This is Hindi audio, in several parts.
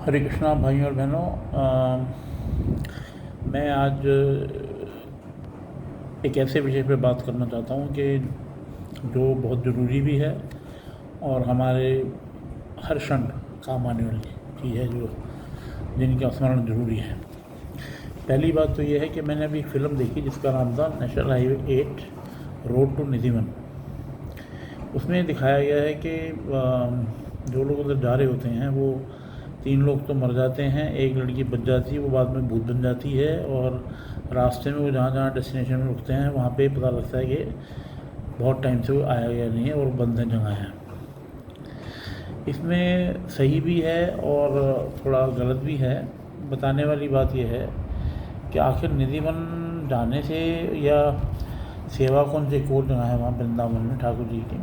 हरे कृष्णा भाइयों और बहनों। मैं आज एक ऐसे विषय पे बात करना चाहता हूँ कि जो बहुत ज़रूरी भी है और हमारे हर क्षण काम आने वाली चीज़ है, जो जिनका स्मरण ज़रूरी है। पहली बात तो ये है कि मैंने अभी फ़िल्म देखी जिसका नाम था national highway 8 road to Nidhivan. उसमें दिखाया गया है कि जो लोग उधर जा रहे होते हैं वो 3 लोग तो मर जाते हैं, एक लड़की बच जाती है, वो बाद में भूत बन जाती है और रास्ते में वो जहाँ जहाँ डेस्टिनेशन में रुकते हैं वहाँ पे पता लगता है कि बहुत टाइम से वो आया गया नहीं है और बंद जगह है। इसमें सही भी है और थोड़ा गलत भी है। बताने वाली बात यह है कि आखिर निधिवन जाने से या सेवा कुंज एक और जगह है वहाँ वृंदावन में ठाकुर जी की,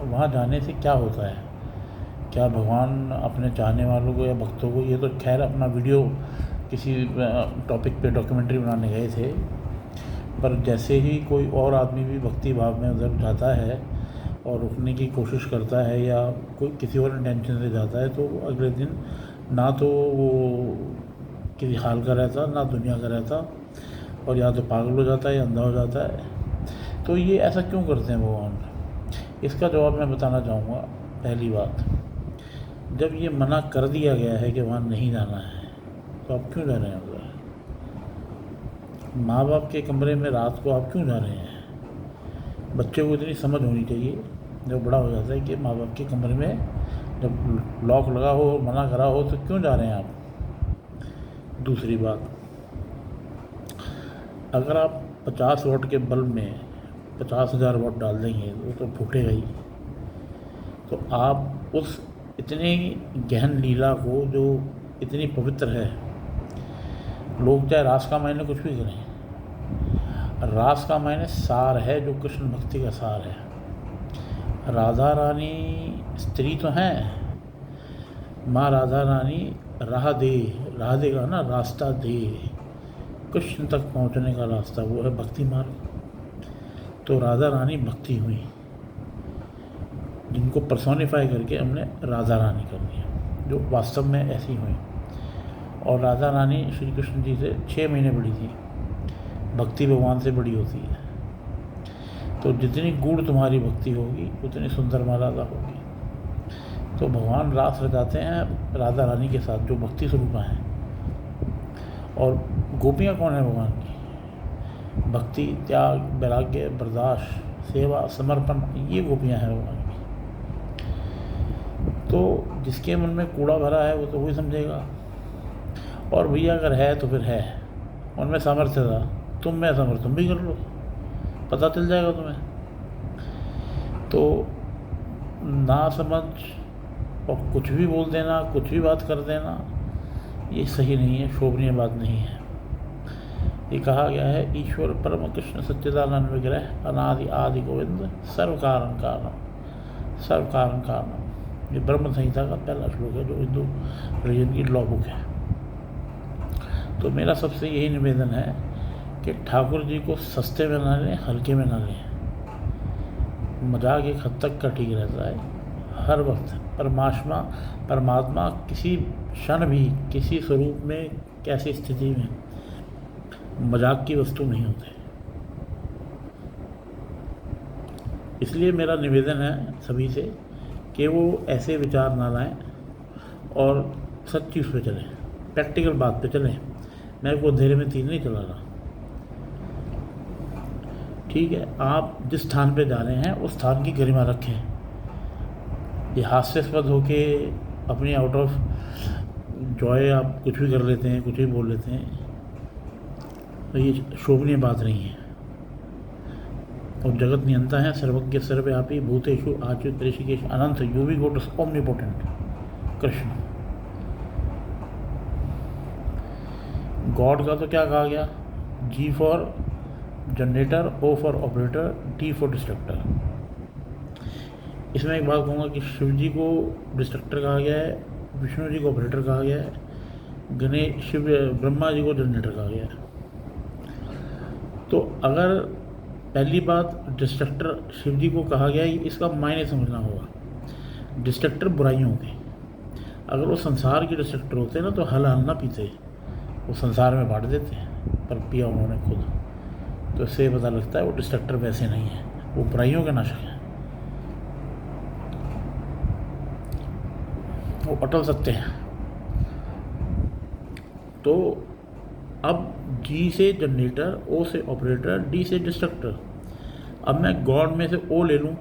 वहाँ जाने से क्या होता है? क्या भगवान अपने चाहने वालों को या भक्तों को, ये तो खैर अपना वीडियो किसी टॉपिक पे डॉक्यूमेंट्री बनाने गए थे, पर जैसे ही कोई और आदमी भी भक्ति भाव में उधर जाता है और रुकने की कोशिश करता है या कोई किसी और इंटेंशन से जाता है, तो अगले दिन ना तो वो किसी हाल का रहता ना दुनिया का रहता, और या तो पागल हो जाता है या अंधा हो जाता है। तो ये ऐसा क्यों करते हैं भगवान? इसका जवाब मैं बताना चाहूँगा। पहली बात, जब ये मना कर दिया गया है कि वहाँ नहीं जाना है, तो आप क्यों जा रहे हैं उधर? माँ बाप के कमरे में रात को आप क्यों जा रहे हैं? बच्चे को इतनी समझ होनी चाहिए जब बड़ा हो जाता है कि माँ बाप के कमरे में जब लॉक लगा हो, मना करा हो, तो क्यों जा रहे हैं आप? दूसरी बात, अगर आप 50 वोट के बल्ब में 50,000 वोट डाल देंगे वो तो फूटेगा ही। तो आप उस इतनी गहन लीला को, जो इतनी पवित्र है, लोग चाहे रास का मायने कुछ भी करें, रास का मायने सार है, जो कृष्ण भक्ति का सार है। राधा रानी स्त्री तो हैं, माँ राधा रानी राह देगा ना, रास्ता दे, कृष्ण तक पहुँचने का रास्ता वो है भक्ति मार्ग। तो राधा रानी भक्ति हुई, जिनको पर्सोनिफाई करके हमने राधा रानी कर दिया, जो वास्तव में ऐसी हुई। और राधा रानी श्री कृष्ण जी से 6 महीने बड़ी थी। भक्ति भगवान से बड़ी होती है। तो जितनी गूढ़ तुम्हारी भक्ति होगी उतनी सुंदर माँ राधा होगी। तो भगवान रास रचाते हैं राधा रानी के साथ, जो भक्ति स्वरूपा हैं। और गोपियाँ कौन है भगवान की? भक्ति, त्याग, वैराग्य, बर्दाश्त, सेवा, समर्पण, ये गोपियाँ हैं भगवान की। तो जिसके मन में कूड़ा भरा है वो तो वही समझेगा। और भैया अगर है तो फिर है, उनमें सामर्थ्य था, तुम में सामर्थ्य, तुम भी कर लो, पता चल जाएगा तुम्हें। तो ना समझ और कुछ भी बोल देना, कुछ भी बात कर देना, ये सही नहीं है, शोभनीय बात नहीं है। ये कहा गया है, ईश्वर परम कृष्ण सच्चिदानंद विग्रह अनादि आदि गोविंद सर्व कारण कारणम, सर्व कारण कारणम। ये ब्रह्म संहिता का पहला श्लोक है, जो हिंदू रिलीजन की लॉ बुक है। तो मेरा सबसे यही निवेदन है कि ठाकुर जी को सस्ते में ना लें, हल्के में ना लें। मजाक एक हद तक का ठीक रहता है। हर वक्त परमात्मा किसी क्षण भी, किसी स्वरूप में, कैसी स्थिति में मजाक की वस्तु नहीं होते। इसलिए मेरा निवेदन है सभी से कि वो ऐसे विचार ना लाएं और सच्ची उस पर चलें, प्रैक्टिकल बात पे चलें। मैं को अंधेरे में तीर नहीं चला रहा। ठीक है, आप जिस स्थान पे जा रहे हैं उस स्थान की गरिमा रखें। ये हास्यास्पद होके अपनी आउट ऑफ जॉय आप कुछ भी कर लेते हैं, कुछ भी बोल लेते हैं, तो ये शोभनीय बात नहीं है। और जगत नियंता है, सर्वज्ञ सर्वव्यापी, भूतेषु Achyut Hrishikesh Anant, you we go to omnipotent Krishna. God का तो क्या कहा गया? G for generator, O for operator, D for destructor. इसमें एक बात कहूँगा कि शिव जी को डिस्ट्रक्टर कहा गया है, विष्णु जी को ऑपरेटर कहा गया है, ब्रह्मा जी को जनरेटर कहा गया है। तो अगर पहली बात डिस्ट्रक्टर शिव जी को कहा गया है, इसका मायने समझना होगा। डिस्ट्रक्टर बुराइयों के, अगर वो संसार के डिस्ट्रक्टर होते ना तो हल ना पीते, वो संसार में बांट देते हैं, पर पिया उन्होंने खुद। तो इससे पता लगता है वो डिस्ट्रक्टर वैसे नहीं है, वो बुराइयों के नाशक हैं, वो अटल सत्य हैं। तो अब जी से जनरेटर, ओ से ऑपरेटर, डी से डिस्ट्रक्टर। अब मैं गॉड में से ओ ले लूँ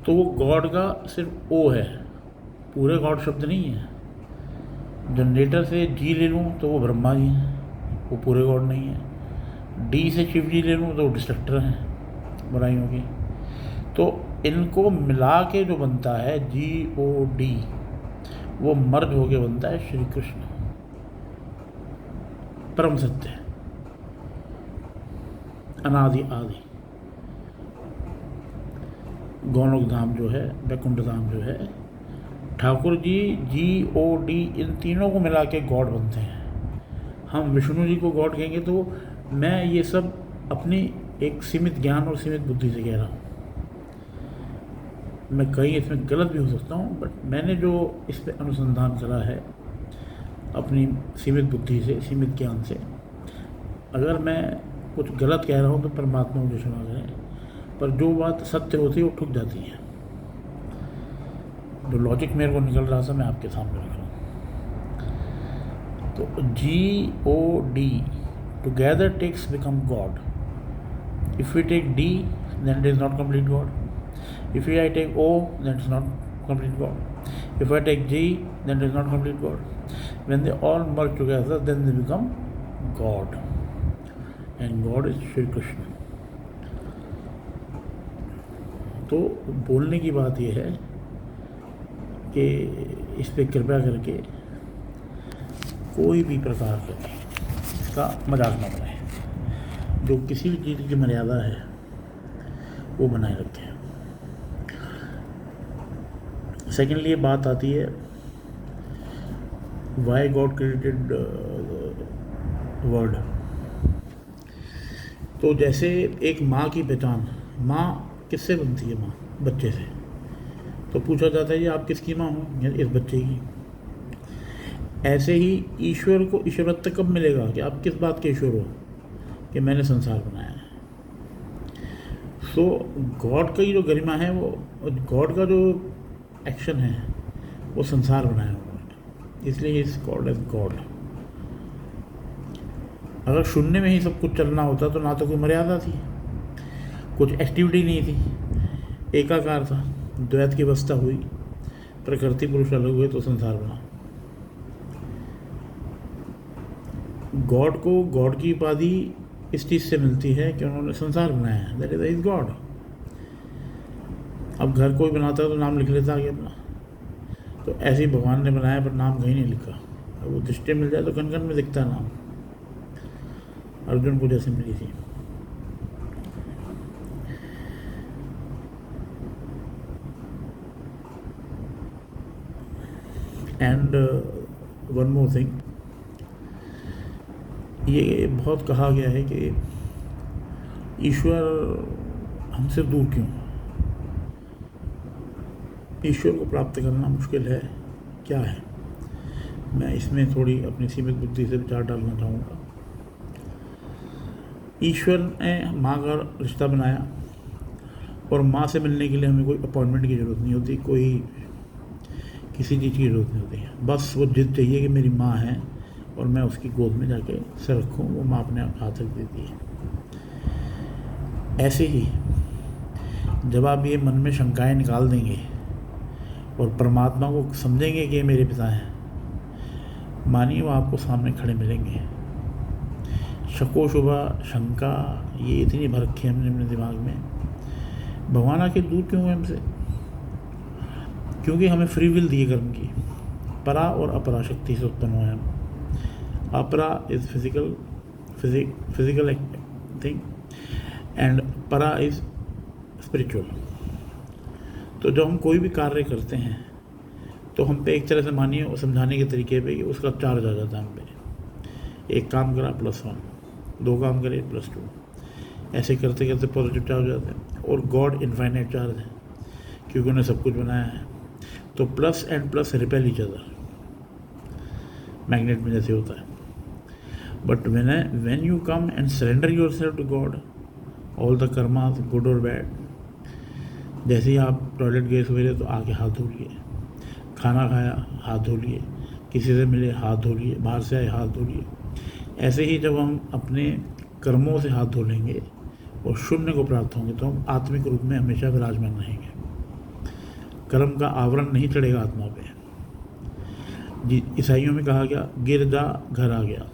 तो वो गॉड का सिर्फ ओ है, पूरे गॉड शब्द नहीं है। जनरेटर से जी ले लूँ तो वो ब्रह्मा जी हैं, वो पूरे गॉड नहीं है। डी से शिव जी ले लूँ तो वो डिस्ट्रक्टर हैं बुराइयों की। तो इनको मिला के जो बनता है GOD, वो मर्ज होके बनता है श्री कृष्ण, परम सत्य, अनादि आदि। गौलोक धाम जो है, वैकुंठ धाम जो है, ठाकुर जी GOD इन तीनों को मिला के गॉड बनते हैं। हम विष्णु जी को गॉड कहेंगे तो मैं ये सब अपनी एक सीमित ज्ञान और सीमित बुद्धि से कह रहा हूँ। मैं कहीं इसमें गलत भी हो सकता हूँ, बट मैंने जो इस पर अनुसंधान करा है अपनी सीमित बुद्धि से, सीमित ज्ञान से, अगर मैं कुछ गलत कह रहा हूँ तो परमात्मा मुझे क्षमा करें, पर जो बात सत्य होती है वो ठुक जाती है। जो लॉजिक मेरे को निकल रहा था मैं आपके सामने रख रहा हूँ। तो GOD together takes become God. If we take D then it is not complete God. If I take O then it is not complete God. If I take G then it is not complete God. When they all merge together then they become God, and God is Shri Krishna. तो बोलने की बात यह है कि इस पर कृपया करके कोई भी प्रकार का इसका मजाक न बनाए। जो किसी भी चीज़ की मर्यादा है वो बनाए रखें। सेकेंडली, ये बात आती है वाई गॉड क्रिएटेड वर्ल्ड। तो जैसे एक माँ की पहचान, माँ किससे बनती है? माँ बच्चे से। तो पूछा जाता है ये आप किसकी माँ हो? इस बच्चे की। ऐसे ही ईश्वर को ईश्वरत्व कब मिलेगा कि आप किस बात के ईश्वर हो? कि मैंने संसार बनाया है। सो गॉड की जो गरिमा है, वो गॉड का जो एक्शन है वो संसार बनाया हुआ है, इसलिए इस गॉड एज गॉड। अगर शून्य में ही सब कुछ चलना होता तो ना तो कोई मर्यादा थी, कुछ एक्टिविटी नहीं थी, एकाकार था, द्वैत की अवस्था हुई, प्रकृति पुरुष अलग हुए तो संसार बना। गॉड को गॉड की उपाधि इस चीज़ से मिलती है कि उन्होंने संसार बनाया है, दैट इज गॉड। अब घर कोई बनाता है तो नाम लिख लेता आगे अपना, तो ऐसे ही भगवान ने बनाया पर नाम कहीं नहीं लिखा। अब वो दृष्टि मिल जाए तो कन कन में दिखता है नाम, अर्जुन को जैसे मिली थी। एंड वन मोर थिंग, ये बहुत कहा गया है कि ईश्वर हमसे दूर क्यों? ईश्वर को प्राप्त करना मुश्किल है क्या है? मैं इसमें थोड़ी अपनी सीमित बुद्धि से विचार डालना चाहूँगा। ईश्वर ने माँ का रिश्ता बनाया और माँ से मिलने के लिए हमें कोई अपॉइंटमेंट की ज़रूरत नहीं होती, कोई किसी चीज़ की ज़रूरत नहीं होती। बस वो जिद चाहिए कि मेरी माँ है और मैं उसकी गोद में जाके सर रखूँ, वो माँ अपने आप हाथ रख देती है। ऐसे ही जब आप ये मन में शंकाएं निकाल देंगे और परमात्मा को समझेंगे कि ये मेरे पिता हैं, मानिए वो आपको सामने खड़े मिलेंगे। शको शुबा शंका ये इतनी भर रखी है हमने अपने दिमाग में। भगवान आके दूर क्यों हुए हमसे? क्योंकि हमें फ्री विल दी कर्म की। परा और अपरा शक्ति से उत्पन्न हुए हम। अपरा इज फिजिकल थिंग एंड परा इज स्पिरिचुअल। तो जब हम कोई भी कार्य करते हैं तो हम पे एक तरह से मानिए और समझाने के तरीके पे कि उसका चार्ज आ जाता है हम पे। एक काम करा +1, 2 काम करे +2, ऐसे करते करते पॉजिटिव चार्ज हो जाते हैं। और गॉड इनफाइनाइट चार्ज है क्योंकि उन्हें सब कुछ बनाया है। तो plus and plus repel each other. Magnet में जैसे होता है। But when you come and surrender yourself to God, all the karmas, good or bad, जैसे ही आप टॉयलेट गए सवेरे तो आके हाथ धो लिए, खाना खाया हाथ धो लिए, किसी से मिले हाथ धो लिए, बाहर से आए हाथ धो लिए। ऐसे ही जब हम अपने कर्मों से हाथ धो लेंगे और शून्य को प्राप्त होंगे तो हम आत्मिक रूप में हमेशा विराजमान रहेंगे। कर्म का आवरण नहीं चढ़ेगा आत्मा पे। जी, ईसाइयों में कहा गया गिरजा घर आ गया,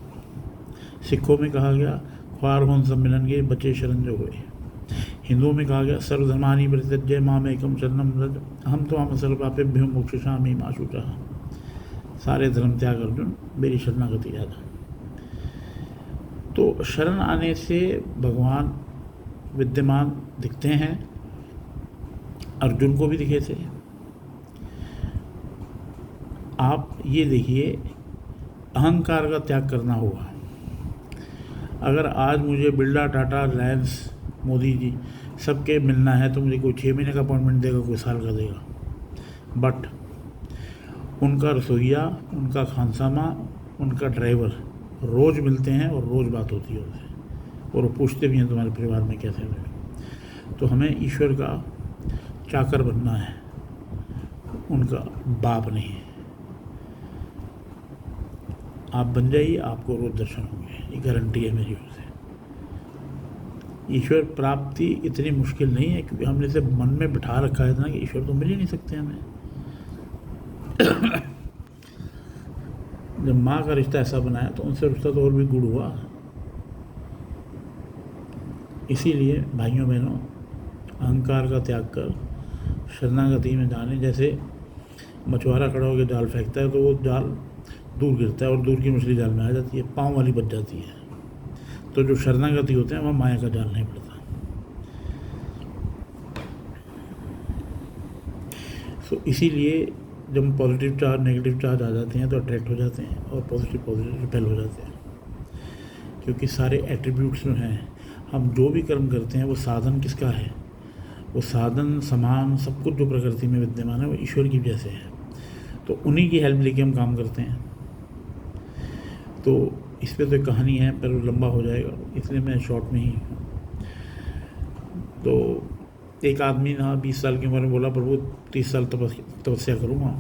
सिखों में कहा गया ख्वार हों सब मिलन गए बचे शरण जो हुए, हिंदुओं में कहा गया सर्वधर्मानि परित्यज्य माम एकम शरणम व्रज हम तो हम सर्वपापेभ्यो मोक्षयिष्यामि मा शुचः। सारे धर्म त्याग अर्जुन, मेरी शरणागति ज़्यादा। तो शरण आने से भगवान विद्यमान दिखते हैं, अर्जुन को भी दिखे थे। आप ये देखिए, अहंकार का त्याग करना होगा। अगर आज मुझे बिरला, टाटा, रिलायंस, मोदी जी सबके मिलना है तो मुझे कोई 6 महीने का अपॉइंटमेंट देगा, कोई साल का देगा। बट उनका रसोइया, उनका खानसामा, उनका ड्राइवर रोज़ मिलते हैं और रोज़ बात होती है उनसे, और वो पूछते भी हैं तुम्हारे परिवार में कैसे हुए। तो हमें ईश्वर का चाकर बनना है, उनका बाप नहीं है। आप बन जाइए, आपको रोज़ दर्शन होंगे, ये गारंटी है मेरी ओर से। ईश्वर प्राप्ति इतनी मुश्किल नहीं है, क्योंकि हमने इसे मन में बिठा रखा है ना कि ईश्वर तो मिल ही नहीं सकते हमें। जब माँ का रिश्ता ऐसा बनाया तो उनसे रिश्ता तो और भी गुड़ हुआ। इसीलिए भाइयों बहनों, अहंकार का त्याग कर शरणागति में जाने। जैसे मछुआरा खड़ा होकर जाल फेंकता है तो वो जाल दूर गिरता है और दूर की मछली जाल में आ जाती है, पाँव वाली बच जाती है। तो जो शरणागति होते हैं वहाँ माया का जाल नहीं पड़ता। सो इसीलिए जब पॉजिटिव चार्ज नेगेटिव चार्ज आ जाते हैं तो अट्रैक्ट हो जाते हैं, और पॉजिटिव रिपेल हो जाते हैं। क्योंकि सारे एट्रीब्यूट्स जो हैं, हम जो भी कर्म करते हैं वो साधन किसका है? वो साधन समान सब कुछ जो प्रकृति में विद्यमान है वो ईश्वर की वजह से है। तो उन्हीं की हेल्प लेके हम काम करते हैं। तो इस पर तो कहानी है, पर लंबा हो जाएगा, इसलिए मैं शॉर्ट में ही। तो एक आदमी ना 20 साल की उम्र में बोला प्रभु 30 साल तपस्या करूँगा।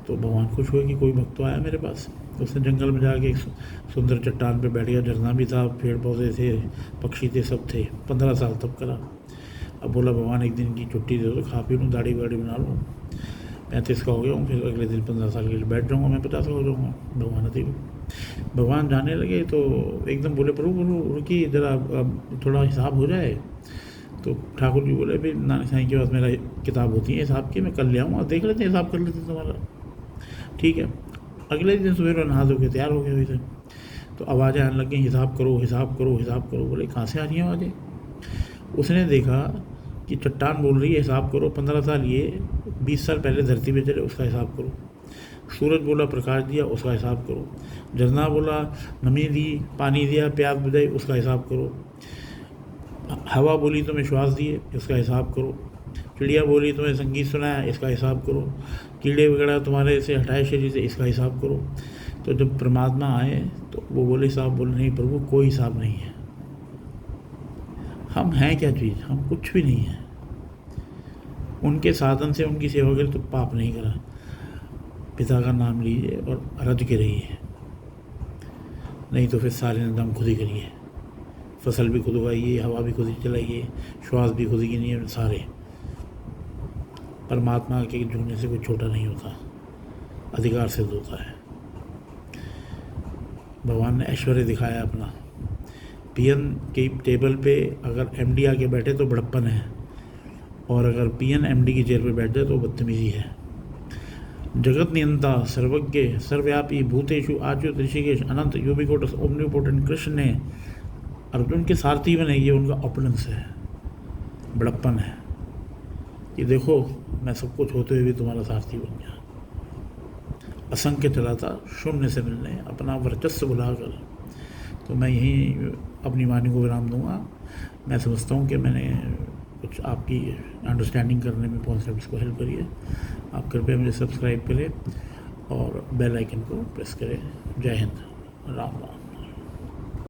तो भगवान खुश हुए कि कोई भक्त तो आया मेरे पास। तो उसने जंगल में जाके एक सुंदर चट्टान पे बैठ गया, झरना भी था, पेड़ पौधे थे, पक्षी थे, सब थे। 15 साल तप करा। अब बोला भगवान एक दिन की छुट्टी दे दो, खा पी लूँ, दाढ़ी वाड़ी बना लूँ, 35 का हो गया हूँ, फिर अगले दिन 15 साल के लिए बैठ जाऊँगा, मैं 50 का हो जाऊँगा। भगवान अति भगवान जाने लगे तो एकदम बोले प्रभु रुकिए जरा, थोड़ा हिसाब हो जाए। तो ठाकुर जी बोले भाई नानक साईं के पास मेरा किताब होती है हिसाब की, मैं कल ले आऊँगा, देख लेते हैं, हिसाब कर लेते हैं तुम्हारा। ठीक है। अगले दिन सुबह नहा धो के तैयार हो गए हुए थे। तो आवाज़ें आने लग गई, हिसाब करो हिसाब करो हिसाब करो। बोले कहाँ से आ रही हैं आवाज़ें? उसने देखा कि चट्टान बोल रही है हिसाब करो, 15 साल ये 20 साल पहले धरती पे चले, उसका हिसाब करो। सूरज बोला प्रकाश दिया, उसका हिसाब करो। झरना बोला नमी दी, पानी दिया, प्यास बुझाई, उसका हिसाब करो। हवा बोली तुम्हें श्वास दिए, इसका हिसाब करो। चिड़िया बोली तुम्हें संगीत सुनाया, इसका हिसाब करो। कीड़े वगैरह तुम्हारे से हटाए शरीर से, इसका हिसाब करो। तो जब परमात्मा आए तो वो बोले साहब, बोले नहीं प्रभु कोई हिसाब नहीं है। हम हैं क्या चीज़? हम कुछ भी नहीं है। उनके साधन से उनकी सेवा करें तो पाप नहीं करा। पिता का नाम लीजिए और रज के रहिए, नहीं तो फिर सारे इंतजाम खुद ही करिए। फसल भी खुद उगाइए, हवा भी खुद ही चलाइए, श्वास भी खुद ही गिनिए। सारे परमात्मा के जुड़ने से कोई छोटा नहीं होता, अधिकार सिद्ध होता है। भगवान ने ऐश्वर्य दिखाया अपना। पीएन की टेबल पे अगर एमडी आके बैठे तो बड़प्पन है, और अगर पीएन एमडी की चेयर पे बैठ जाए तो बदतमीजी है। जगत नियंता, सर्वज्ञ, सर्वव्यापी, भूतेषु आच्युत, ऋषिकेश, अनंत, यूबिक्विटस, ओमनिपोटेंट कृष्ण ने अर्जुन के सारथी बने। ये उनका ऑपुलेंस है, बड़प्पन है कि देखो मैं सब कुछ होते हुए भी तुम्हारा सारथी बन गया। असंख्य चलाता शून्य से मिलने, अपना वर्चस्व बुलाकर। तो मैं यहीं अपनी वाणी को विराम दूंगा। मैं समझता हूँ कि मैंने कुछ आपकी अंडरस्टैंडिंग करने में कॉन्सेप्ट्स को हेल्प करिए। आप कृपया मुझे सब्सक्राइब करें और बेल आइकन को प्रेस करें। जय हिंद, राम राम।